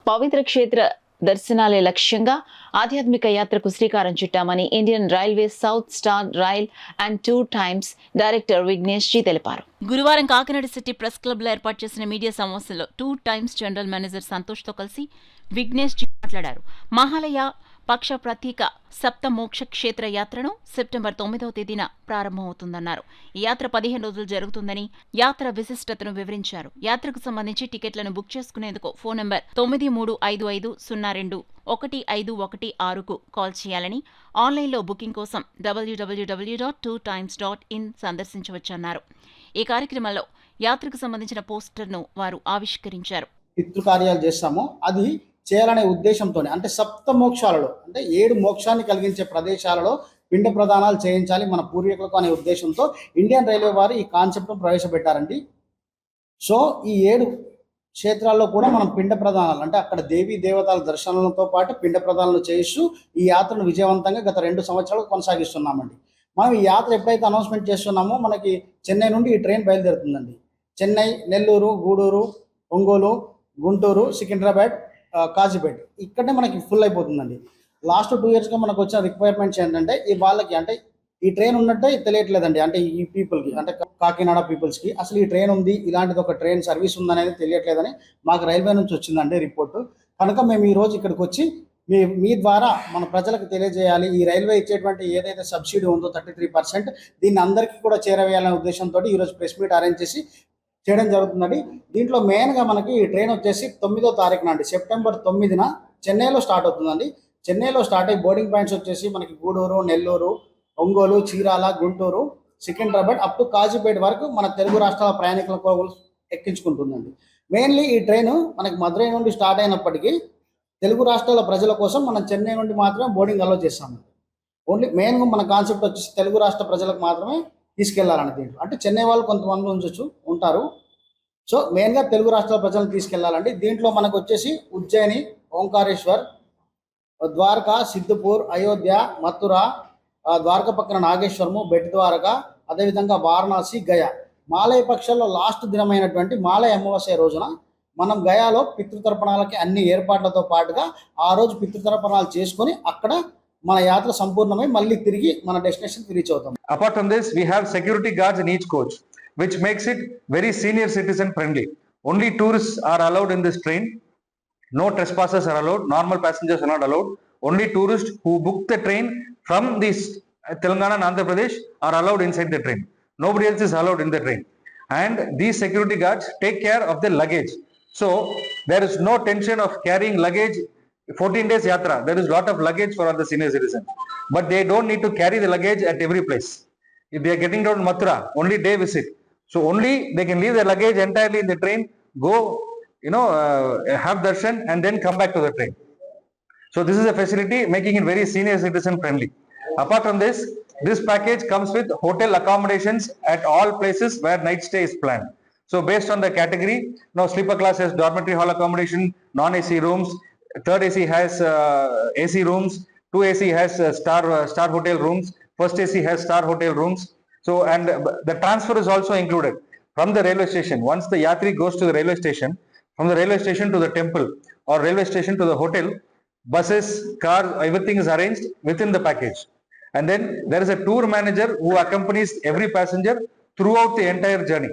పవిత్ర క్షేత్ర దర్శనాలే లక్ష్యంగా ఆధ్యాత్మిక యాత్రకు శ్రీకారం చుట్టామని Indian Railway South Star Rail and Tour Times director Vignesh ji తెలిపారు. గురువారం కాకినాడ సిటీ ప్రెస్ క్లబ్ లో ఏర్పాటు చేసిన మీడియా సమావేశంలో tour times general manager Santosh తో కలిసి విఘ్నేష్ జీ మాట్లాడారు. మహాలయ పక్ష ప్రతీక సప్తమోక్ష క్షేత్ర యాత్రను సెప్టెంబర్ 9వ తేదీన ప్రారంభమవుతుందన్నారు. ఈ యాత్ర 15 రోజులు జరుగుతుందని, యాత్ర విశిష్టతను వివరించారు. యాత్రకు సంబంధించి టికెట్లను బుక్ చేసుకునేందుకు ఫోన్ నంబర్ 9355021516కు కాల్ చేయాలని, ఆన్లైన్లో బుకింగ్ కోసం www.tourtimes.in సందర్శించవచ్చన్నారు. ఈ కార్యక్రమంలో యాత్రకు సంబంధించిన పోస్టర్ను వారు ఆవిష్కరించారు. పితృకార్యాలు చేస్తామో అది చేయాలనే ఉద్దేశంతో, అంటే సప్త మోక్షాలలో, అంటే 7 మోక్షాన్ని కలిగించే ప్రదేశాలలో పిండ ప్రదానాలు చేయించాలి మన పూర్వీకులకు అనే ఉద్దేశంతో ఇండియన్ రైల్వే వారు ఈ కాన్సెప్ట్ను ప్రవేశపెట్టారండి. సో ఈ 7 క్షేత్రాల్లో కూడా మనం పిండ ప్రదానాలు, అంటే అక్కడ దేవీ దేవతల దర్శనాలతో పాటు పిండ ప్రదానాలు చేయిస్తూ ఈ యాత్రను విజయవంతంగా గత 2 సంవత్సరాలు కొనసాగిస్తున్నామండి. మనం ఈ యాత్ర ఎప్పుడైతే అనౌన్స్మెంట్ చేస్తున్నామో మనకి చెన్నై నుండి ఈ ట్రైన్ బయలుదేరుతుందండి. చెన్నై, నెల్లూరు, గూడూరు, ఒంగోలు, గుంటూరు, సికింద్రాబాద్, కాజీపేట ఇక్కడనే మనకి ఫుల్ అయిపోతుందండి. లాస్ట్ 2 ఇయర్స్గా మనకు వచ్చిన రిక్వైర్మెంట్స్ ఏంటంటే ఈ వాళ్ళకి, అంటే ఈ ట్రైన్ ఉన్నట్టే తెలియట్లేదండి. అంటే ఈ పీపుల్కి, అంటే కాకినాడ పీపుల్స్కి అసలు ఈ ట్రైన్ ఉంది, ఇలాంటిది ఒక ట్రైన్ సర్వీస్ ఉందనేది తెలియట్లేదని మాకు రైల్వే నుంచి వచ్చిందండి రిపోర్టు. కనుక మేము ఈరోజు ఇక్కడికి వచ్చి మీ ద్వారా మన ప్రజలకు తెలియజేయాలి. ఈ రైల్వే ఇచ్చేటువంటి ఏదైతే సబ్సిడీ ఉందో 33%, దీన్ని అందరికీ కూడా చేరవేయాలనే ఉద్దేశంతో ఈరోజు ప్రెస్ మీట్ అరేంజ్ చేసి చేయడం జరుగుతుందండి. దీంట్లో మెయిన్గా మనకి ఈ ట్రైన్ వచ్చేసి 9వ తారీఖున అండి, సెప్టెంబర్ 9న చెన్నైలో స్టార్ట్ అవుతుందండి. చెన్నైలో స్టార్ట్ అయ్యి బోర్డింగ్ పాయింట్స్ వచ్చేసి మనకి గూడూరు, నెల్లూరు, ఒంగోలు, చీరాల, గుంటూరు, సికింద్రాబాద్ అప్ టు కాజీపేట వరకు మన తెలుగు రాష్ట్రాల ప్రయాణికులకు ఎక్కించుకుంటుందండి. మెయిన్లీ ఈ ట్రైన్ మనకి మదురై నుండి స్టార్ట్ అయినప్పటికీ తెలుగు రాష్ట్రాల ప్రజల కోసం మనం చెన్నై నుండి మాత్రమే బోర్డింగ్ అలో చేస్తాము. ఓన్లీ మెయిన్గా మన కాన్సెప్ట్ వచ్చేసి తెలుగు రాష్ట్ర ప్రజలకు మాత్రమే తీసుకెళ్లాలని. దీంట్లో అంటే చెన్నై వాళ్ళు కొంతమంది ఉంటారు. సో మెయిన్గా తెలుగు రాష్ట్రాల ప్రజలను తీసుకెళ్లాలండి. దీంట్లో మనకు వచ్చేసి ఉజ్జయిని, ఓంకారేశ్వర్, ద్వారకా, సిద్ధపూర్, అయోధ్య, మథుర, ద్వారకా పక్కన నాగేశ్వరము, బెట్ ద్వారకా, అదేవిధంగా వారణాసి, గయా. మాలయ పక్షంలో లాస్ట్ దినమైనటువంటి మాలయ అమావాస్య రోజున మనం గయాలో పితృతర్పణాలకి అన్ని ఏర్పాట్లతో పాటుగా ఆ రోజు పితృతర్పణాలు చేసుకొని అక్కడ మన యాత్ర సంపూర్ణమై మళ్ళీ తిరిగి మన డెస్టినేషన్కి రీచ్ అవుతాం. Apart from this, we have security guards in each coach, which makes it very senior citizen friendly. Only tourists are allowed in this train. No trespassers are allowed. Normal passengers are not allowed. Only tourists who book the train from this Telangana and Andhra Pradesh are allowed inside the train. Nobody else is allowed in the train. And these security guards take care of the luggage. So there is no tension of carrying luggage. 14 days yatra, there is a lot of luggage for all the senior citizens, but they don't need to carry the luggage at every place. If they are getting down Mathura, only day visit, so only they can leave their luggage entirely in the train, go have darshan and then come back to the train. So this is a facility making it very senior citizen friendly. Apart from this, this package comes with hotel accommodations at all places where night stay is planned. So based on the category, now sleeper class has dormitory hall accommodation, non-AC rooms, third AC has AC rooms, 2 AC has star hotel rooms, first AC has star hotel rooms. So and the transfer is also included from the railway station. Once the yatri goes to the railway station, from the railway station to the temple or railway station to the hotel, buses, cars, everything is arranged within the package. And then there is a tour manager who accompanies every passenger throughout the entire journey.